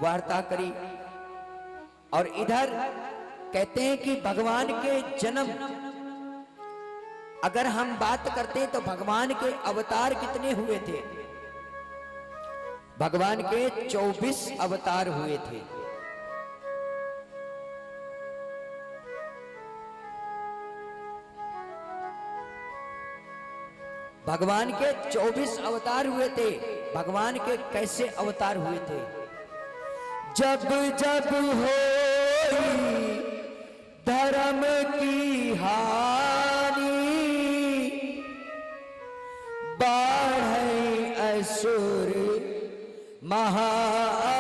वार्ता करी। और इधर कहते हैं कि भगवान के जन्म, अगर हम बात करते तो भगवान के अवतार कितने हुए थे? भगवान के 24 अवतार हुए थे। भगवान के 24 अवतार हुए थे। भगवान के कैसे अवतार हुए थे? जब जब हो धर्म की हानि, बढ़े असुर महाअभिमानी,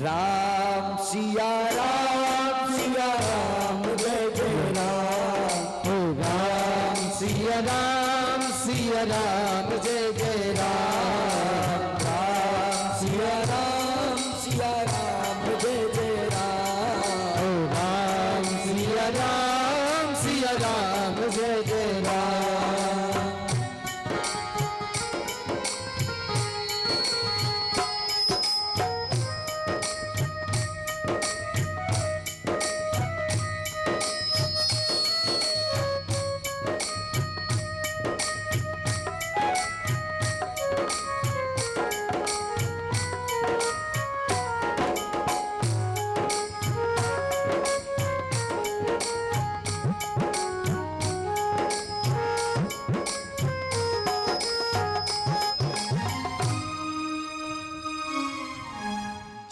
राम सिया राम सिया राम जय जय राम, राम सिया राम सिया राम जय जय राम, राम सिया राम सिया राम जय जय राम, राम सिया राम सिया राम जय जय राम।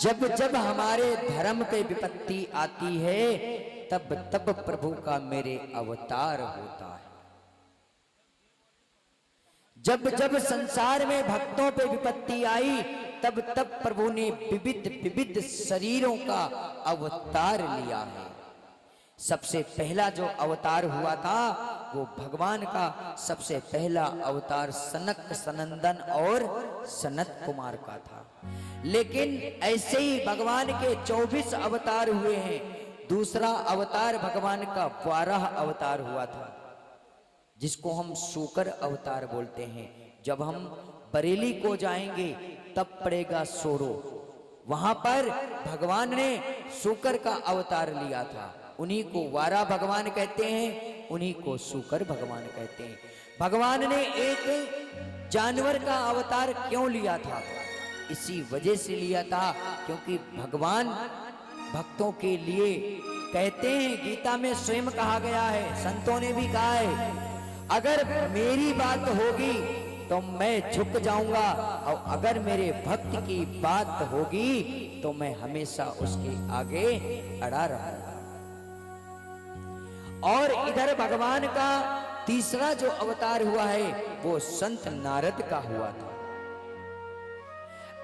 जब जब हमारे धर्म पे विपत्ति आती है, तब तब प्रभु का मेरे अवतार होता है। जब जब संसार में भक्तों पे विपत्ति आई, तब तब प्रभु ने विविध विविध शरीरों का अवतार लिया है। सबसे पहला जो अवतार हुआ था वो भगवान का सबसे पहला अवतार सनक सनंदन और सनत कुमार का था। लेकिन ऐसे ही भगवान के 24 अवतार हुए हैं। दूसरा अवतार भगवान का 12 अवतार हुआ था, जिसको हम शूकर अवतार बोलते हैं। जब हम बरेली को जाएंगे तब पड़ेगा सोरो, वहां पर भगवान ने शूकर का अवतार लिया था। उन्हीं को वारा भगवान कहते हैं, उन्हीं को शूकर भगवान कहते हैं। भगवान ने एक जानवर का अवतार क्यों लिया था? इसी वजह से लिया था क्योंकि भगवान भक्तों के लिए कहते हैं, गीता में स्वयं कहा गया है, संतों ने भी कहा है, अगर मेरी बात होगी तो मैं झुक जाऊंगा, और अगर मेरे भक्त की बात होगी तो मैं हमेशा उसके आगे अड़ा रहूंगा। और इधर भगवान का तीसरा जो अवतार हुआ है वो संत नारद का हुआ था।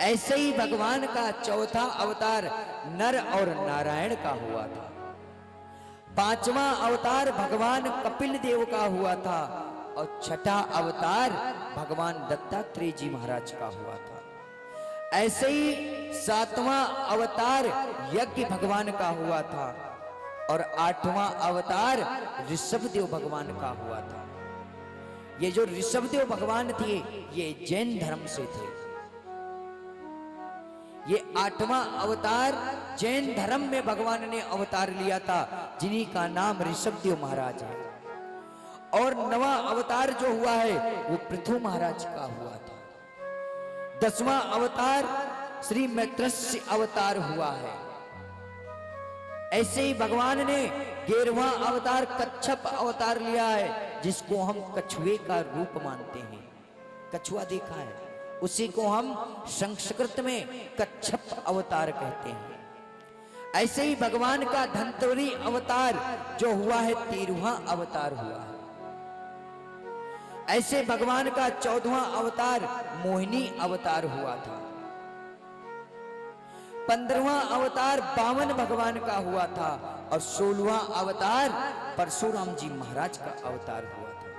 ऐसे ही भगवान का चौथा अवतार नर और नारायण का हुआ था। पांचवा अवतार भगवान कपिल देव का हुआ था, और छठा अवतार भगवान दत्तात्रेय जी महाराज का हुआ था। ऐसे ही सातवां अवतार यज्ञ भगवान का हुआ था, और आठवां अवतार ऋषभदेव भगवान का हुआ था। ये जो ऋषभदेव भगवान थे ये जैन धर्म से थे। ये आठवां अवतार जैन धर्म में भगवान ने अवतार लिया था, जिन्हीं का नाम ऋषभदेव महाराज है। और नवा अवतार जो हुआ है वो पृथु महाराज का हुआ था। 10वां अवतार श्री मैत्रेय अवतार हुआ है। ऐसे ही भगवान ने 11वां अवतार कच्छप अवतार लिया है, जिसको हम कछुए का रूप मानते हैं। कछुआ देखा है, उसी को हम संस्कृत में कच्छप अवतार कहते हैं। ऐसे ही भगवान का धन्वंतरि अवतार जो हुआ है 13वां अवतार हुआ है। ऐसे भगवान का 14वां अवतार मोहिनी अवतार हुआ था। 15वां अवतार बामन भगवान का हुआ था, और 16वां अवतार परशुराम जी महाराज का अवतार हुआ था।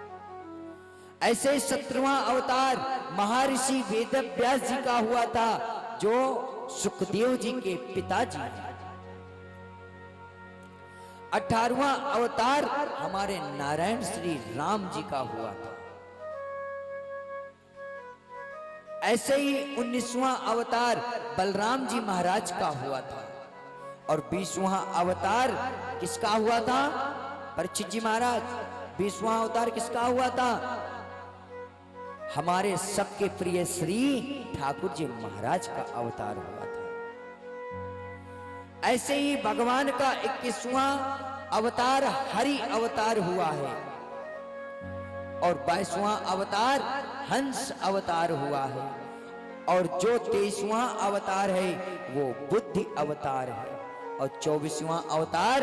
ऐसे 17वां अवतार महर्षि वेदव्यास जी का हुआ था, जो सुखदेव जी के पिताजी हैं। 18वां अवतार हमारे नारायण श्री राम जी का हुआ था। ऐसे ही 19वां अवतार बलराम जी महाराज का हुआ था और 20वां अवतार किसका हुआ था? परीक्षित जी महाराज, 20वां अवतार किसका हुआ था? हमारे सबके प्रिय श्री ठाकुर जी महाराज का अवतार हुआ था। ऐसे ही भगवान का 21वां अवतार हरि अवतार हुआ है और 22वां अवतार हंस अवतार हुआ है और जो 23वां अवतार है वो बुद्धि अवतार है और 24वां अवतार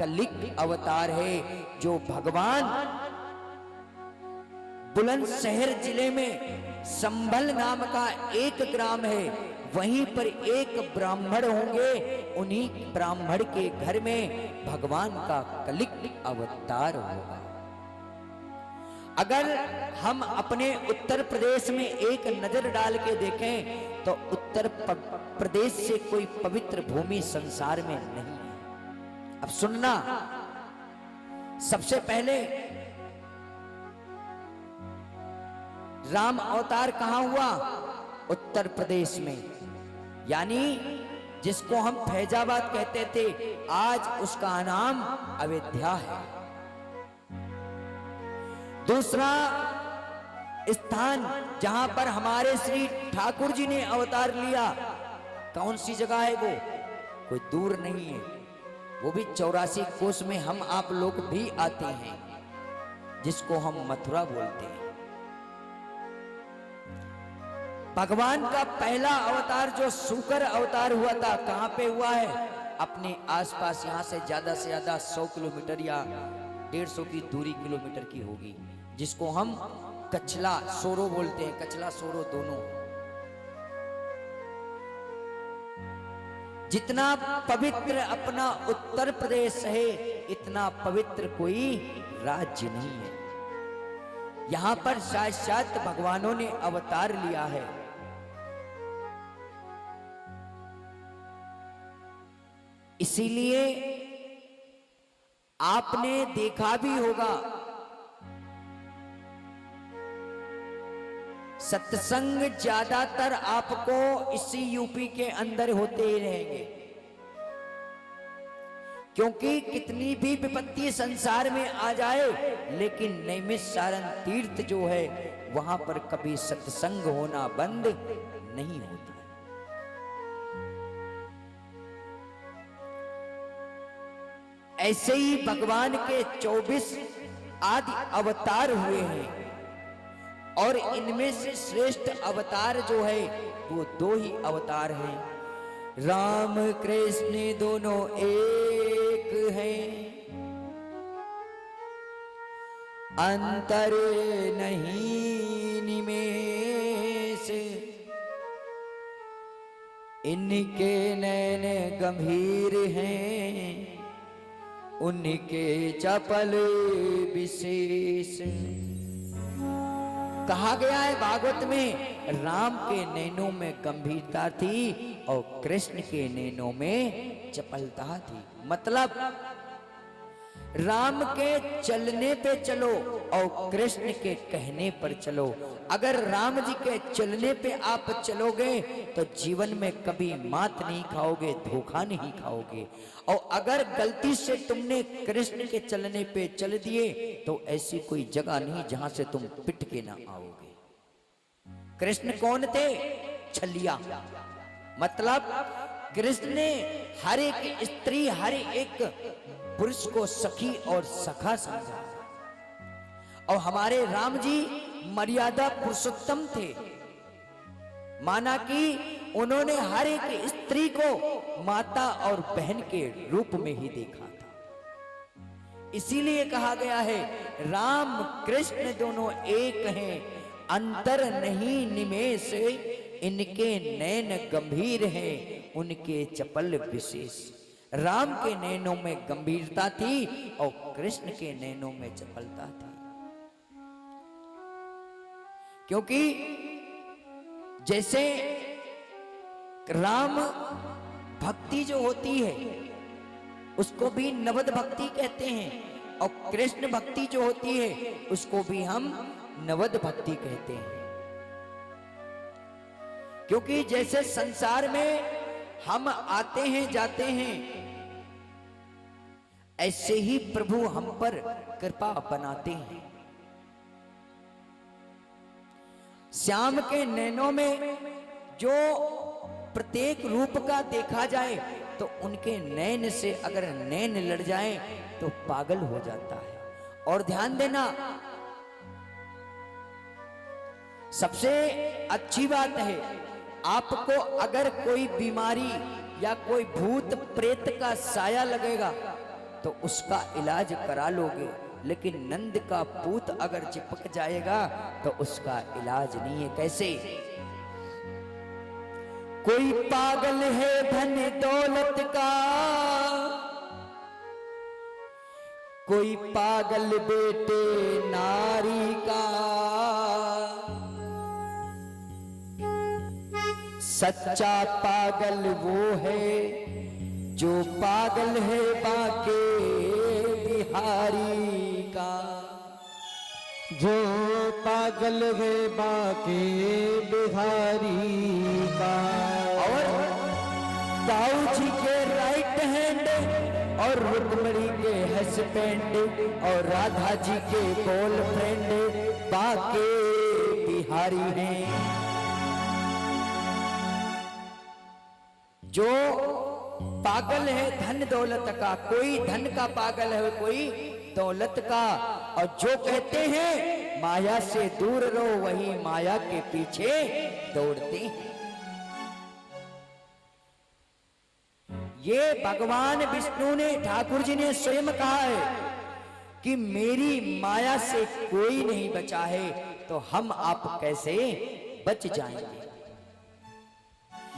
कलिक अवतार है, जो भगवान बुलंदशहर जिले में संभल नाम का एक ग्राम है, वहीं पर एक ब्राह्मण होंगे, उन्हीं ब्राह्मण के घर में भगवान का कलिक अवतार होगा। अगर हम अपने उत्तर प्रदेश में एक नजर डाल के देखें तो उत्तर प्रदेश से कोई पवित्र भूमि संसार में नहीं है। अब सुनना, सबसे पहले राम अवतार कहां हुआ? उत्तर प्रदेश में, यानी जिसको हम फैजाबाद कहते थे, आज उसका नाम अयोध्या है। दूसरा स्थान जहां पर हमारे श्री ठाकुर जी ने अवतार लिया, कौन सी जगह है वो? कोई दूर नहीं है, वो भी 84 कोस में हम आप लोग भी आते हैं, जिसको हम मथुरा बोलते हैं। भगवान का पहला अवतार जो सूकर अवतार हुआ था, कहां पे हुआ है? अपने आसपास, यहां से ज्यादा 100 किलोमीटर या 150 की दूरी किलोमीटर की होगी, जिसको हम कचला सोरो बोलते हैं। कचला सोरो दोनों। जितना पवित्र अपना उत्तर प्रदेश है, इतना पवित्र कोई राज्य नहीं है। यहां पर साक्षात भगवानों ने अवतार लिया है। इसीलिए आपने देखा भी होगा, सत्संग ज्यादातर आपको इसी यूपी के अंदर होते ही रहेंगे, क्योंकि कितनी भी विपत्ति संसार में आ जाए, लेकिन नैमिषारण्य तीर्थ जो है वहां पर कभी सत्संग होना बंद नहीं होता। ऐसे ही भगवान के 24 आदि अवतार हुए हैं और इनमें से श्रेष्ठ अवतार जो है वो 2 ही अवतार हैं। राम कृष्ण दोनों एक हैं, अंतर नहीं निमेष, इनके नैन गंभीर हैं, उनके चपल विशेष। कहा गया है भागवत में, राम के नैनों में गंभीरता थी और कृष्ण के नैनों में चपलता थी। मतलब राम के चलने पे चलो और कृष्ण के कहने पर चलो। अगर राम जी के चलने पे आप चलोगे तो जीवन में कभी मात नहीं खाओगे, धोखा नहीं खाओगे। और अगर गलती से तुमने कृष्ण के चलने पे चल दिए तो ऐसी कोई जगह नहीं जहां से तुम पिट के ना आओगे। कृष्ण कौन थे? छलिया। मतलब कृष्ण ने हर एक स्त्री, हर एक पुरुष को सखी और सखा समझा। और हमारे राम जी मर्यादा पुरुषोत्तम थे, माना कि उन्होंने हर एक स्त्री को माता और बहन के रूप में ही देखा था। इसीलिए कहा गया है राम कृष्ण दोनों एक हैं, अंतर नहीं निमेष, इनके नैन गंभीर हैं, उनके चपल विशेष। राम के नैनों में गंभीरता थी और कृष्ण के नैनों में चपलता थी। क्योंकि जैसे राम भक्ति जो होती है उसको भी नवद भक्ति कहते हैं, और कृष्ण भक्ति जो होती है उसको भी हम नवद भक्ति कहते हैं। क्योंकि जैसे संसार में हम आते हैं जाते हैं, ऐसे ही प्रभु हम पर कृपा बनाते हैं। श्याम के नैनों में जो प्रत्येक रूप का देखा जाए तो उनके नैन से अगर नैन लड़ जाए तो पागल हो जाता है। और ध्यान देना, सबसे अच्छी बात है, आपको अगर कोई बीमारी या कोई भूत प्रेत का साया लगेगा तो उसका इलाज करा लोगे, लेकिन नंद का पूत अगर चिपक जाएगा तो उसका इलाज नहीं है। कैसे? कोई पागल है धन दौलत का, कोई पागल बेटे नारी का, सच्चा पागल वो है जो पागल है बाके बिहारी का। जो पागल है बाके बिहारी का। और दाऊ जी के राइट हैंड और रुक्मणी के हस्बैंड और राधा जी के गर्लफ्रेंड बाके बिहारी हैं। जो पागल है धन दौलत का, कोई धन का पागल है, कोई दौलत का। और जो कहते हैं माया से दूर रहो, वही माया के पीछे दौड़ते हैं। ये भगवान विष्णु ने, ठाकुर जी ने स्वयं कहा है कि मेरी माया से कोई नहीं बचा है, तो हम आप कैसे बच जाएंगे।